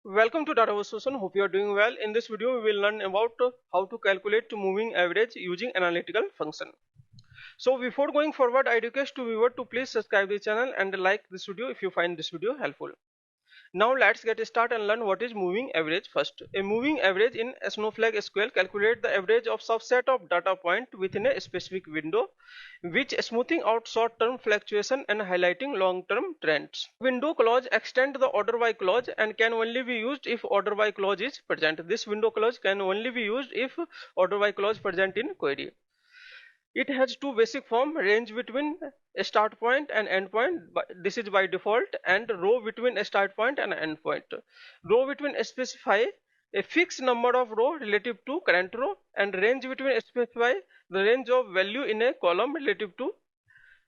Welcome to Data Solution. Hope you are doing well. In this video, we will learn about how to calculate moving average using analytical function. So before going forward, I request to viewer to please subscribe the channel and like this video if you find this video helpful. Now let's get started and learn what is moving average first. A moving average in Snowflake SQL calculates the average of subset of data point within a specific window, which smoothing out short-term fluctuation and highlighting long-term trends. Window clause extend the order by clause and can only be used if order by clause is present. This window clause can only be used if order by clause present in query. It has two basic form: range between a start point and end point, this is by default, and row between a start point and end point. Row between specify a fixed number of row relative to current row, and range between specify the range of value in a column relative to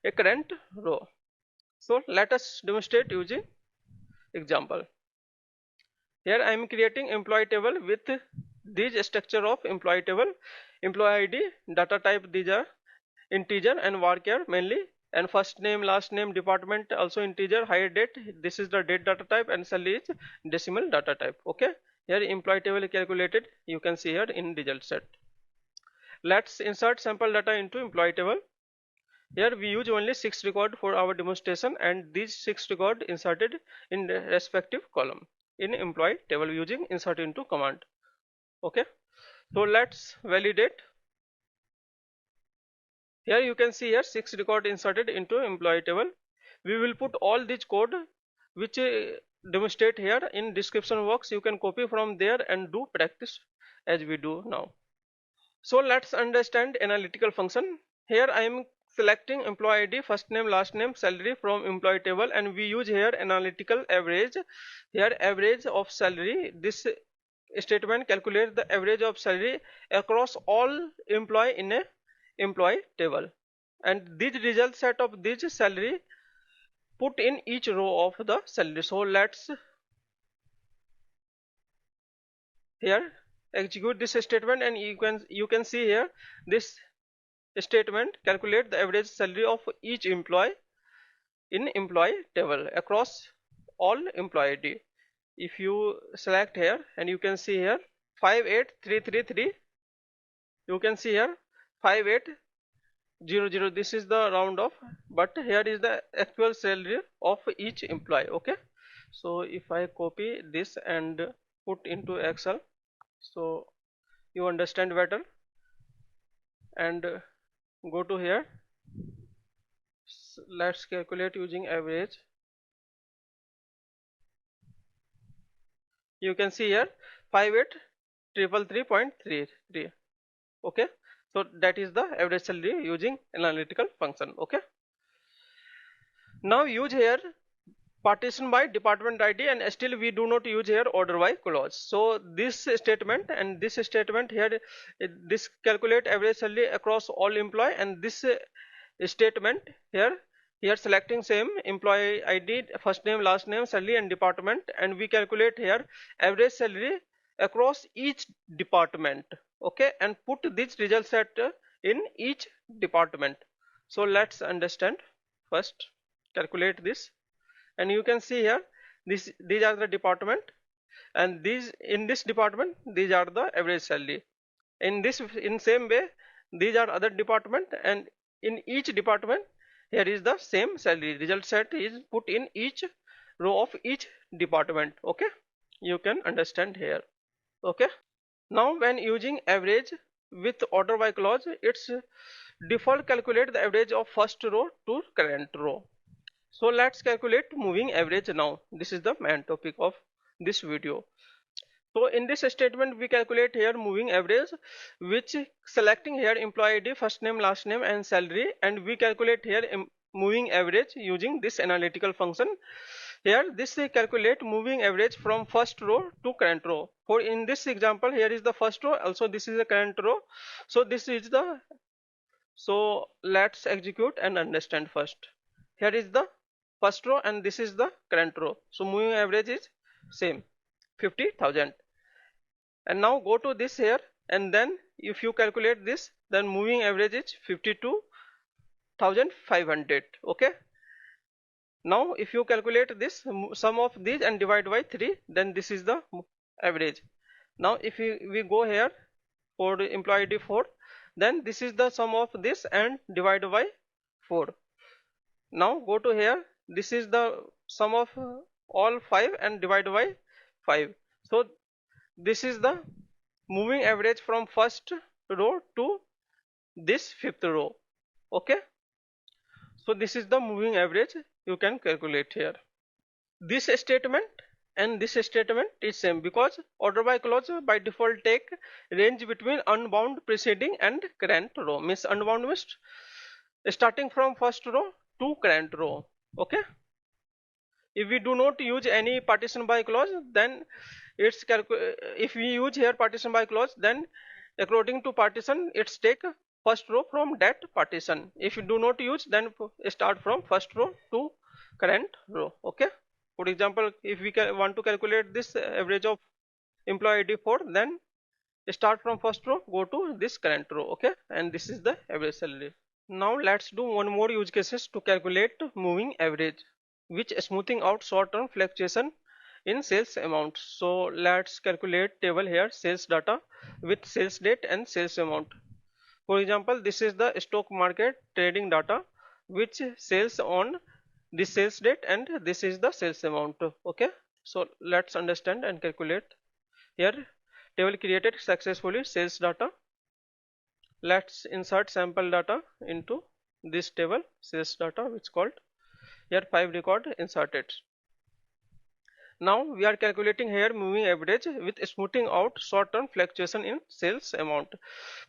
a current row. So let us demonstrate using example. Here I am creating employee table with this structure of employee table: employee ID, data type, these are integer, and varchar mainly, and first name, last name, department also integer, hire date, this is the date data type, and salary is decimal data type. Okay, here employee table calculated, you can see here in result set. Let's insert sample data into employee table. Here we use only 6 record for our demonstration, and these 6 record inserted in the respective column in employee table using insert into command. Okay, so let's validate. Here you can see here 6 record inserted into employee table. We will put all this code which demonstrate here in description box. You can copy from there and do practice as we do now. So let's understand analytical function. Here I am selecting employee ID, first name, last name, salary from employee table, and we use here analytical average. Here average of salary. This statement calculates the average of salary across all employee in a employee table, and this result set of this salary put in each row of the salary. So let's here execute this statement, and you can see here this statement calculate the average salary of each employee in employee table across all employee ID. If you select here, and you can see here 58333, you can see here 5800, this is the round off, but here is the actual salary of each employee. Okay, so if I copy this and put into Excel, so you understand better, and go to here, let's calculate using average. You can see here 5833.33. Okay, so that is the average salary using analytical function. Okay, now use here partition by department ID, and still we do not use here order by clause. So this statement and this statement here, this calculate average salary across all employee, and this statement here selecting same employee ID, first name, last name, salary, and department, and we calculate here average salary across each department. Okay, and put this result set in each department. So let's understand first, calculate this, and you can see here these are the department, and these in this department these are the average salary. In same way these are other department, and in each department here is the same salary. Result set is put in each row of each department. Okay, you can understand here. Okay, now when using average with order by clause, it's default calculate the average of first row to current row. So let's calculate moving average now. This is the main topic of this video. So in this statement we calculate here moving average, which selecting here employee ID, first name, last name, and salary, and we calculate here moving average using this analytical function. Here this calculate moving average from first row to current row. For in this example, here is the first row, also this is the current row. So this is the, so let's execute and understand first. Here is the first row and this is the current row. So moving average is same 50,000. And now go to this here, and then if you calculate this, then moving average is 52,500. Okay, Now if you calculate this sum of these and divide by 3, then this is the average. Now if we go here for the employee ID 4, then this is the sum of this and divide by 4. Now go to here, this is the sum of all 5 and divide by 5. So this is the moving average from first row to this fifth row. Okay, so this is the moving average you can calculate here. This statement and this statement is same, because order by clause by default take range between unbound preceding and current row. Means unbound means starting from first row to current row. Okay, if we do not use any partition by clause, then it's if we use here partition by clause, then according to partition it's take first row from that partition. If you do not use, then start from first row to current row. Okay, for example, if we want to calculate this average of employee ID 4, then start from first row, go to this current row. Okay, and this is the average salary. Now let's do one more use cases to calculate moving average, which smoothing out short-term fluctuation in sales amount. So let's calculate table here, sales data with sales date and sales amount. For example, this is the stock market trading data which sells on the sales date, and this is the sales amount. Okay, so let's understand and calculate. Here table created successfully, sales data. Let's insert sample data into this table, sales data, which called here 5 record inserted. Now we are calculating here moving average with smoothing out short-term fluctuation in sales amount.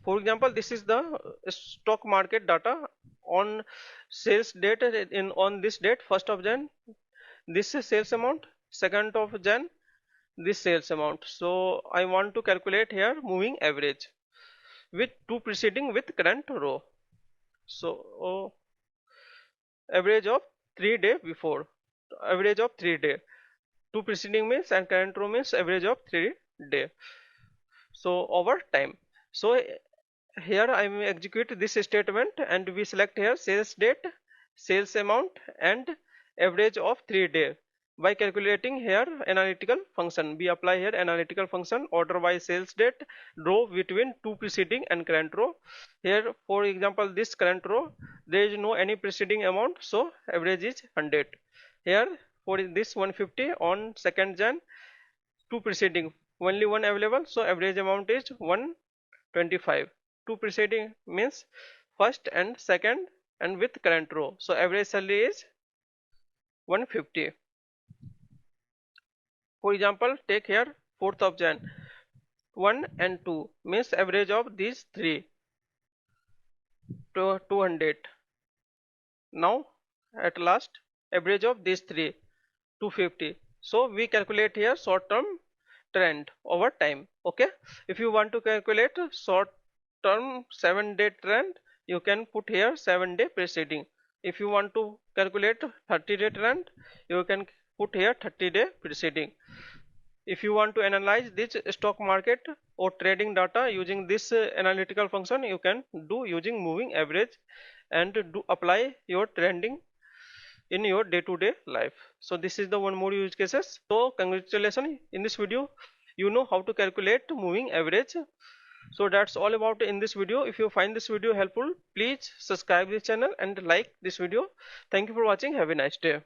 For example, this is the stock market data on sales date. In on this date, 1st of Jan, this is sales amount, 2nd of Jan, this sales amount. So I want to calculate here moving average with two preceding with current row. So average of 3 day before, average of 3 day, two preceding means and current row means average of 3 day. So over time, so here I will execute this statement and we select here sales date, sales amount and average of 3 day. By calculating here analytical function, we apply here analytical function order by sales date row between two preceding and current row. Here for example, this current row there is no any preceding amount, so average is 100. Here for this 150 on 2nd Jan, two preceding only one available, so average amount is 125. Two preceding means first and second and with current row, so average salary is 150. For example, take here 4th of Jan, 1 and 2 means average of these three to 200. Now at last average of these three 250. So we calculate here short term trend over time. Okay, if you want to calculate short term 7-day trend, you can put here 7-day preceding. If you want to calculate 30-day trend, you can put here 30-day preceding. If you want to analyze this stock market or trading data using this analytical function, you can do using moving average and do apply your trending in your day-to-day life. So this is the one more use cases. So congratulations, in this video you know how to calculate moving average. So that's all about in this video. If you find this video helpful, please subscribe this channel and like this video. Thank you for watching. Have a nice day.